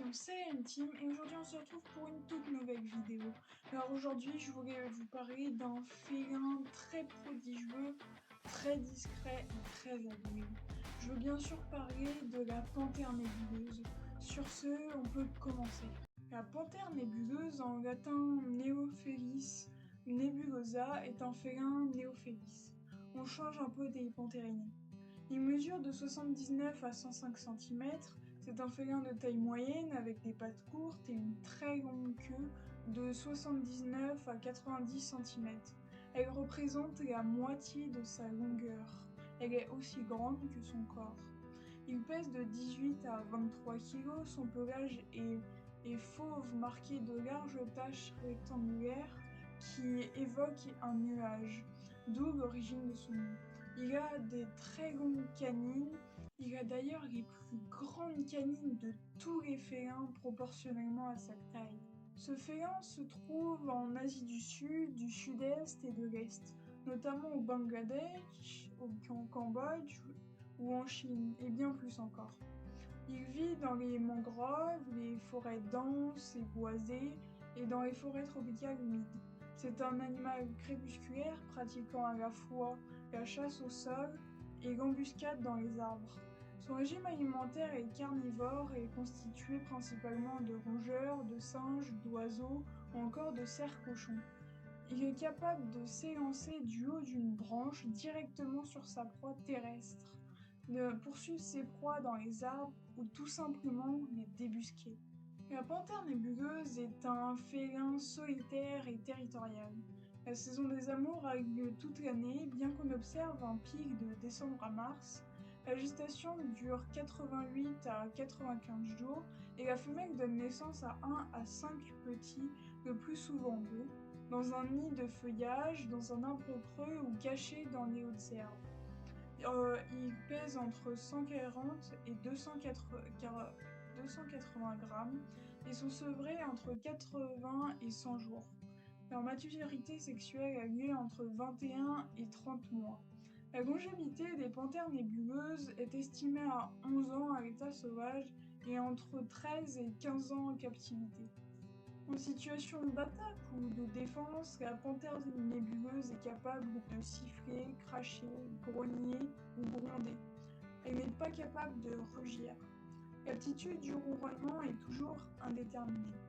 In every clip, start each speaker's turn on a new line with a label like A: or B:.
A: bon, c'est Team et aujourd'hui on se retrouve pour une toute nouvelle vidéo. Alors aujourd'hui je voulais vous parler d'un félin très prodigieux, très discret et très adoré. Je veux bien sûr parler de la panthère nébuleuse. Sur ce, on peut commencer. La panthère nébuleuse, en latin Neophelis nebulosa, est un félin néophélis. On change un peu des panthérinés. Il mesure de 79 à 105 cm. C'est un félin de taille moyenne avec des pattes courtes et une très longue queue de 79 à 90 cm. Elle représente la moitié de sa longueur. Elle est aussi grande que son corps. Il pèse de 18 à 23 kg. Son pelage est fauve marqué de larges taches rectangulaires qui évoquent un nuage, d'où l'origine de son nom. Il a des très longues canines. Il a d'ailleurs les plus grandes canines de tous les félins proportionnellement à sa taille. Ce félin se trouve en Asie du Sud, du Sud-Est et de l'Est, notamment au Bangladesh, au Cambodge ou en Chine, et bien plus encore. Il vit dans les mangroves, les forêts denses et boisées, et dans les forêts tropicales humides. C'est un animal crépusculaire pratiquant à la fois la chasse au sol et l'embuscade dans les arbres. Son régime alimentaire est carnivore et est constitué principalement de rongeurs, de singes, d'oiseaux ou encore de cerfs-cochons. Il est capable de s'élancer du haut d'une branche directement sur sa proie terrestre, de poursuivre ses proies dans les arbres ou tout simplement les débusquer. La panthère nébuleuse est un félin solitaire et territorial. La saison des amours a lieu toute l'année, bien qu'on observe un pic de décembre à mars. La gestation dure 88 à 95 jours et la femelle donne naissance à 1 à 5 petits, le plus souvent 2, dans un nid de feuillage, dans un arbre creux ou caché dans les hautes herbes. Il pèse entre 140 et 280 grammes et sont sevrés entre 80 et 100 jours. Leur maturité sexuelle a lieu entre 21 et 30 mois. La longévité des panthères nébuleuses est estimée à 11 ans à l'état sauvage et entre 13 et 15 ans en captivité. En situation d'attaque ou de défense, la panthère nébuleuse est capable de siffler, cracher, grogner ou gronder. Elle n'est pas capable de rugir. L'altitude du ronronnement est toujours indéterminée.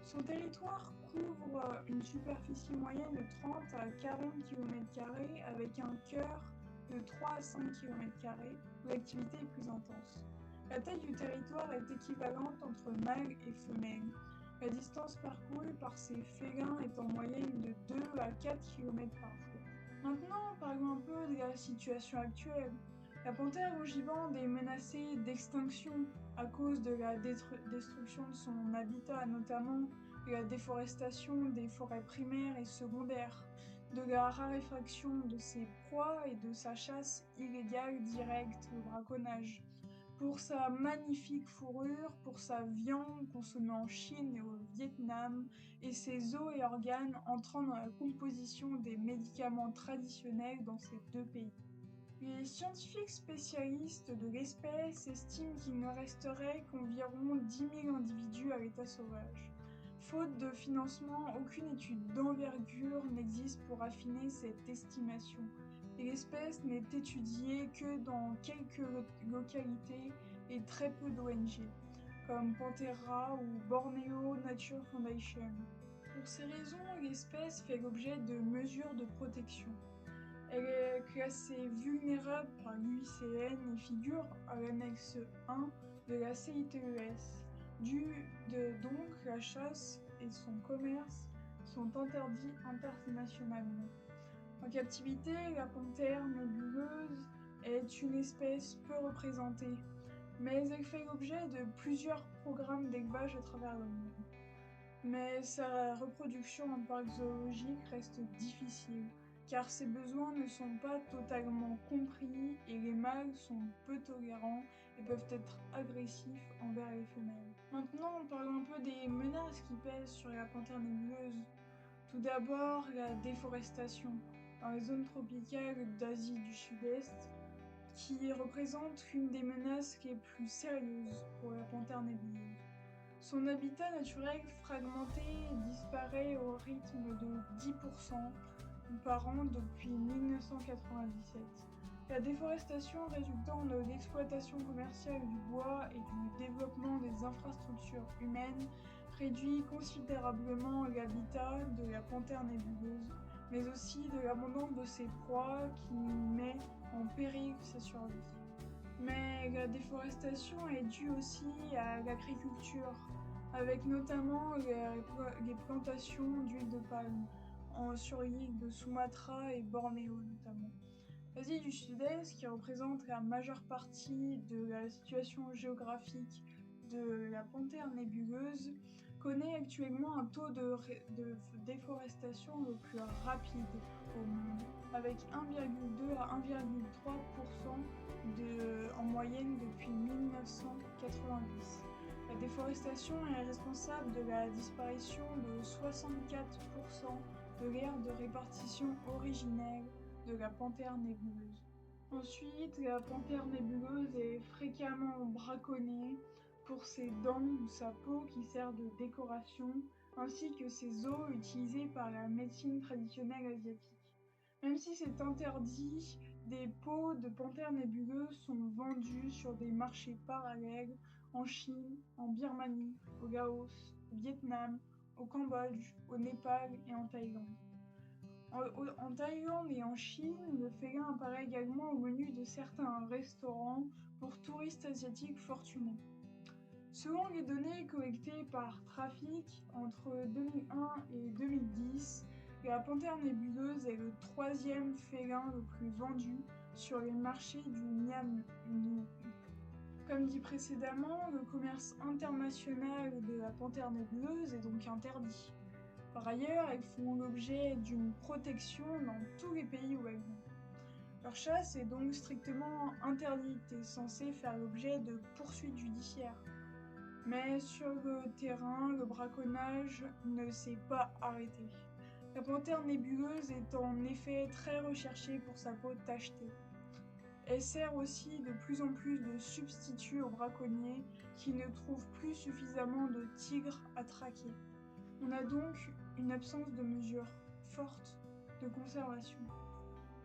A: Son territoire couvre une superficie moyenne de 30 à 40 km² avec un cœur de 3 à 5 km² où l'activité est plus intense. La taille du territoire est équivalente entre mâles et femelles. La distance parcourue par ces félins est en moyenne de 2 à 4 km par jour. Maintenant, parlons un peu de la situation actuelle. La panthère longibande est menacée d'extinction à cause de la destruction de son habitat, notamment de la déforestation des forêts primaires et secondaires, de la raréfaction de ses proies et de sa chasse illégale directe, le braconnage. Pour sa magnifique fourrure, pour sa viande consommée en Chine et au Vietnam, et ses os et organes entrant dans la composition des médicaments traditionnels dans ces deux pays. Les scientifiques spécialistes de l'espèce estiment qu'il ne resterait qu'environ 10 000 individus à l'état sauvage. Faute de financement, aucune étude d'envergure n'existe pour affiner cette estimation, et l'espèce n'est étudiée que dans quelques localités et très peu d'ONG, comme Panthera ou Borneo Nature Foundation. Pour ces raisons, l'espèce fait l'objet de mesures de protection. Elle est classée vulnérable par l'UICN et figure à l'annexe 1 de la CITES. Donc, la chasse et son commerce sont interdits internationalement. En captivité, la panthère nébuleuse est une espèce peu représentée, mais elle fait l'objet de plusieurs programmes d'élevage à travers le monde. Mais sa reproduction en parc zoologique reste difficile, car ses besoins ne sont pas totalement compris et les mâles sont peu tolérants et peuvent être agressifs envers les femelles. Maintenant, parlons un peu des menaces qui pèsent sur la panthère nébuleuse. Tout d'abord, la déforestation dans les zones tropicales d'Asie du Sud-Est, qui représente l'une des menaces les plus sérieuses pour la panthère nébuleuse. Son habitat naturel fragmenté disparaît au rythme de 10% par an depuis 1997. La déforestation résultant de l'exploitation commerciale du bois et du développement des infrastructures humaines réduit considérablement l'habitat de la panthère nébuleuse, mais aussi de l'abondance de ses proies qui met en péril sa survie. Mais la déforestation est due aussi à l'agriculture, avec notamment les plantations d'huile de palme sur l'île de Sumatra et Bornéo notamment. L'Asie du Sud-Est, qui représente la majeure partie de la situation géographique de la panthère nébuleuse, connaît actuellement un taux de déforestation le plus rapide au monde, avec 1,2 à 1,3% en moyenne depuis 1990. La déforestation est responsable de la disparition de 64% de l'aire de répartition originelle de la panthère nébuleuse. Ensuite, la panthère nébuleuse est fréquemment braconnée pour ses dents ou sa peau qui sert de décoration, ainsi que ses os utilisés par la médecine traditionnelle asiatique. Même si c'est interdit, des peaux de panthère nébuleuse sont vendues sur des marchés parallèles en Chine, en Birmanie, au Laos, au Vietnam, au Cambodge, au Népal et en Thaïlande. En Thaïlande et en Chine, le félin apparaît également au menu de certains restaurants pour touristes asiatiques fortunés. Selon les données collectées par Traffic entre 2001 et 2010, la panthère nébuleuse est le troisième félin le plus vendu sur les marchés du Myanmar. Comme dit précédemment, le commerce international de la panthère nébuleuse est donc interdit. Par ailleurs, elles font l'objet d'une protection dans tous les pays où elles vont. Leur chasse est donc strictement interdite et censée faire l'objet de poursuites judiciaires. Mais sur le terrain, le braconnage ne s'est pas arrêté. La panthère nébuleuse est en effet très recherchée pour sa peau tachetée. Elle sert aussi de plus en plus de substitut aux braconniers qui ne trouvent plus suffisamment de tigres à traquer. On a donc une absence de mesures fortes de conservation.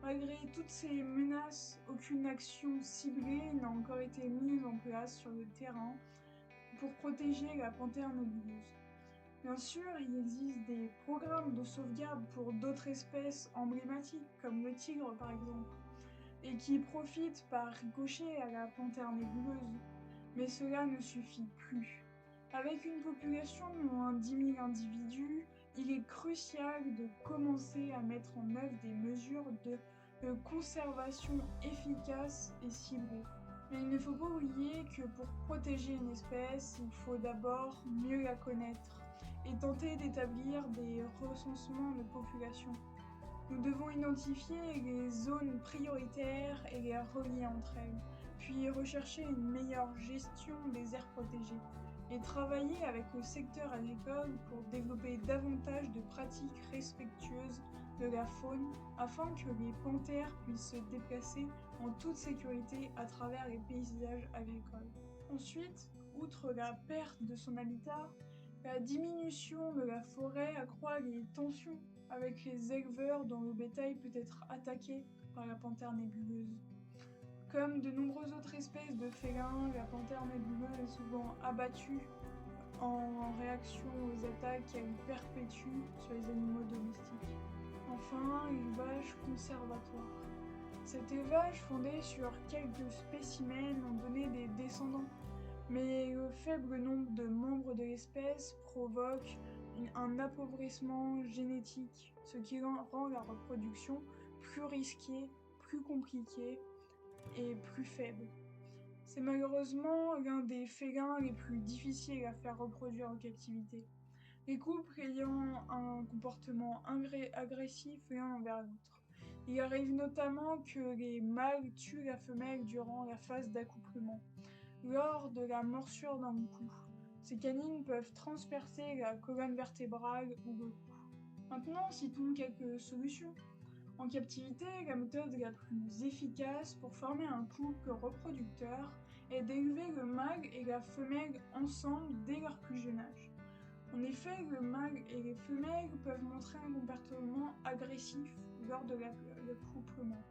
A: Malgré toutes ces menaces, aucune action ciblée n'a encore été mise en place sur le terrain pour protéger la panthère nébuleuse. Bien sûr, il existe des programmes de sauvegarde pour d'autres espèces emblématiques, comme le tigre par exemple, et qui profitent par ricochet à la panthère nébuleuse, mais cela ne suffit plus. Avec une population de moins 10 000 individus, il est crucial de commencer à mettre en œuvre des mesures de conservation efficaces et ciblées. Mais il ne faut pas oublier que pour protéger une espèce, il faut d'abord mieux la connaître et tenter d'établir des recensements de population. Nous devons identifier les zones prioritaires et les relier entre elles, puis rechercher une meilleure gestion des aires protégées et travailler avec le secteur agricole pour développer davantage de pratiques respectueuses de la faune afin que les panthères puissent se déplacer en toute sécurité à travers les paysages agricoles. Ensuite, outre la perte de son habitat, la diminution de la forêt accroît les tensions avec les éleveurs dont le bétail peut être attaqué par la panthère nébuleuse. Comme de nombreuses autres espèces de félins, la panthère nébuleuse est souvent abattue en réaction aux attaques qu'elle perpétue sur les animaux domestiques. Enfin, l'élevage conservatoire. Cet élevage fondé sur quelques spécimens ont donné des descendants, mais le faible nombre de membres de l'espèce provoque un appauvrissement génétique, ce qui rend la reproduction plus risquée, plus compliquée et plus faible. C'est malheureusement l'un des félins les plus difficiles à faire reproduire en captivité, les couples ayant un comportement agressif l'un envers l'autre. Il arrive notamment que les mâles tuent la femelle durant la phase d'accouplement, lors de la morsure d'un cou. Ces canines peuvent transpercer la colonne vertébrale ou le cou. Maintenant, citons quelques solutions. En captivité, la méthode la plus efficace pour former un couple reproducteur est d'élever le mâle et la femelle ensemble dès leur plus jeune âge. En effet, le mâle et les femelles peuvent montrer un comportement agressif lors de l'accouplement.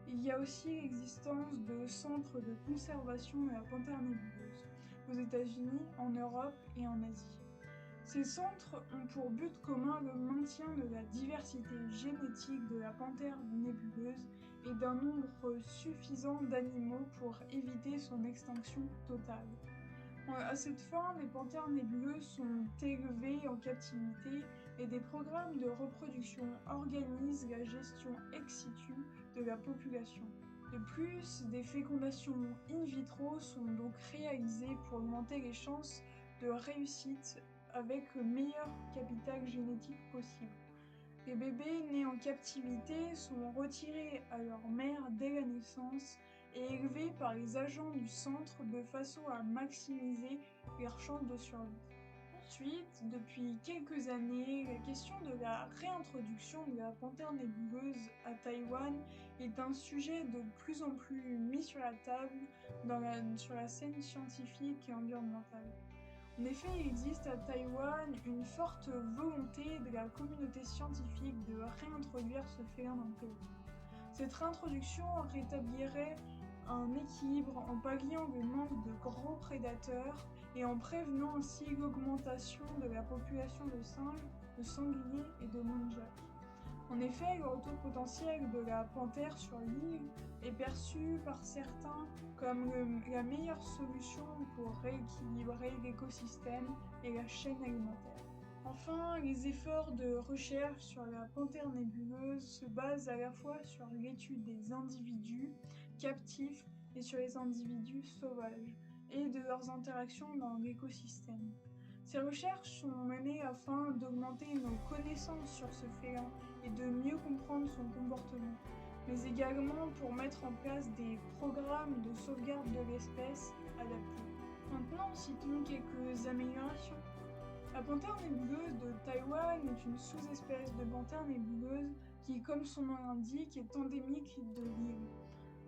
A: Il y a aussi l'existence de centres de conservation de la panthère nébuleuse aux États-Unis, en Europe et en Asie. Ces centres ont pour but commun le maintien de la diversité génétique de la panthère nébuleuse et d'un nombre suffisant d'animaux pour éviter son extinction totale. À cette fin, les panthères nébuleuses sont élevées en captivité et des programmes de reproduction organisent la gestion ex situ de la population. De plus, des fécondations in vitro sont donc réalisées pour augmenter les chances de réussite avec le meilleur capital génétique possible. Les bébés nés en captivité sont retirés à leur mère dès la naissance et élevés par les agents du centre de façon à maximiser leurs chances de survie. Ensuite, depuis quelques années, la question de la réintroduction de la panthère nébuleuse à Taïwan est un sujet de plus en plus mis sur la table sur la scène scientifique et environnementale. En effet, il existe à Taïwan une forte volonté de la communauté scientifique de réintroduire ce félin dans le pays. Cette réintroduction rétablirait un équilibre en palliant le manque de gros prédateurs et en prévenant ainsi l'augmentation de la population de singes, de sangliers et de muntjacs. En effet, le retour potentiel de la panthère sur l'île est perçu par certains comme la meilleure solution pour rééquilibrer l'écosystème et la chaîne alimentaire. Enfin, les efforts de recherche sur la panthère nébuleuse se basent à la fois sur l'étude des individus captifs et sur les individus sauvages et de leurs interactions dans l'écosystème. Ces recherches sont menées afin d'augmenter nos connaissances sur ce félin et de mieux comprendre son comportement, mais également pour mettre en place des programmes de sauvegarde de l'espèce adaptés. Maintenant, citons quelques améliorations. La panthère nébuleuse de Taïwan est une sous-espèce de panthère nébuleuse qui, comme son nom l'indique, est endémique de l'île.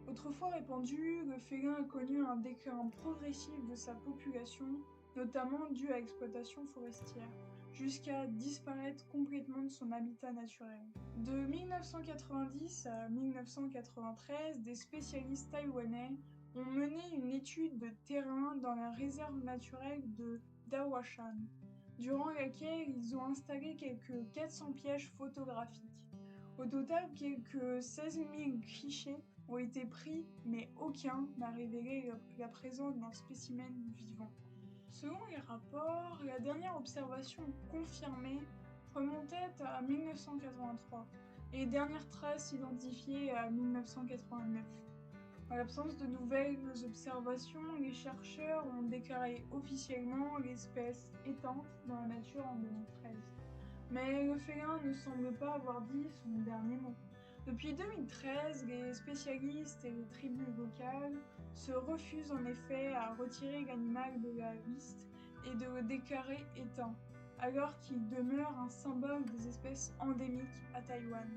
A: Autrefois répandu, le félin a connu un déclin progressif de sa population, notamment dû à l'exploitation forestière, jusqu'à disparaître complètement de son habitat naturel. De 1990 à 1993, des spécialistes taïwanais ont mené une étude de terrain dans la réserve naturelle de Dawashan, durant laquelle ils ont installé quelques 400 pièges photographiques. Au total, quelques 16 000 clichés ont été pris, mais aucun n'a révélé la présence d'un spécimen vivant. Selon les rapports, la dernière observation confirmée remontait à 1983 et les dernières traces identifiées à 1989. En l'absence de nouvelles observations, les chercheurs ont déclaré officiellement l'espèce éteinte dans la nature en 2013. Mais le félin ne semble pas avoir dit son dernier mot. Depuis 2013, les spécialistes et les tribus locales se refusent en effet à retirer l'animal de la liste et de le déclarer éteint, alors qu'il demeure un symbole des espèces endémiques à Taïwan.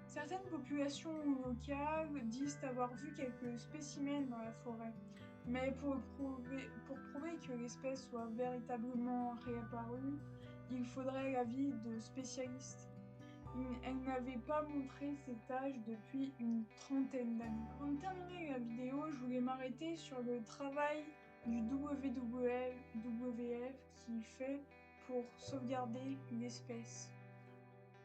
A: Certaines populations locales disent avoir vu quelques spécimens dans la forêt, mais pour prouver que l'espèce soit véritablement réapparue, il faudrait l'avis de spécialistes. Elle n'avait pas montré ses tâches depuis une trentaine d'années. Avant de terminer la vidéo, je voulais m'arrêter sur le travail du WWF qui fait pour sauvegarder l'espèce.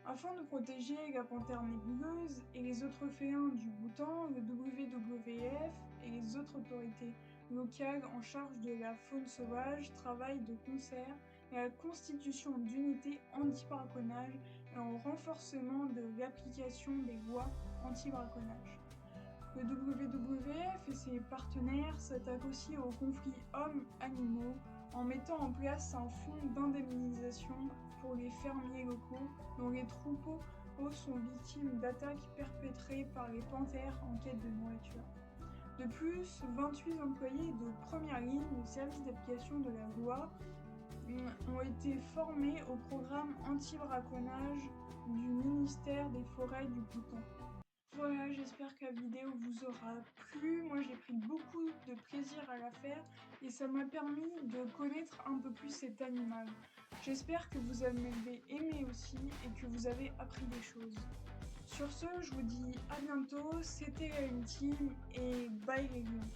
A: Afin de protéger la panthère nébuleuse et les autres félins du Bhoutan, le WWF et les autres autorités locales en charge de la faune sauvage travaillent de concert à la constitution d'unités anti-braconnage et au renforcement de l'application des lois anti-braconnage. Le WWF et ses partenaires s'attaquent aussi aux conflits hommes-animaux en mettant en place un fonds d'indemnisation pour les fermiers locaux dont les troupeaux sont victimes d'attaques perpétrées par les panthères en quête de nourriture. De plus, 28 employés de première ligne du service d'application de la loi ont été formés au programme anti-braconnage du ministère des Forêts du Bhoutan. Voilà, j'espère que la vidéo vous aura plu. Moi, j'ai pris beaucoup de plaisir à la faire et ça m'a permis de connaître un peu plus cet animal. J'espère que vous avez aimé aussi et que vous avez appris des choses. Sur ce, je vous dis à bientôt. C'était la Team et bye les lions.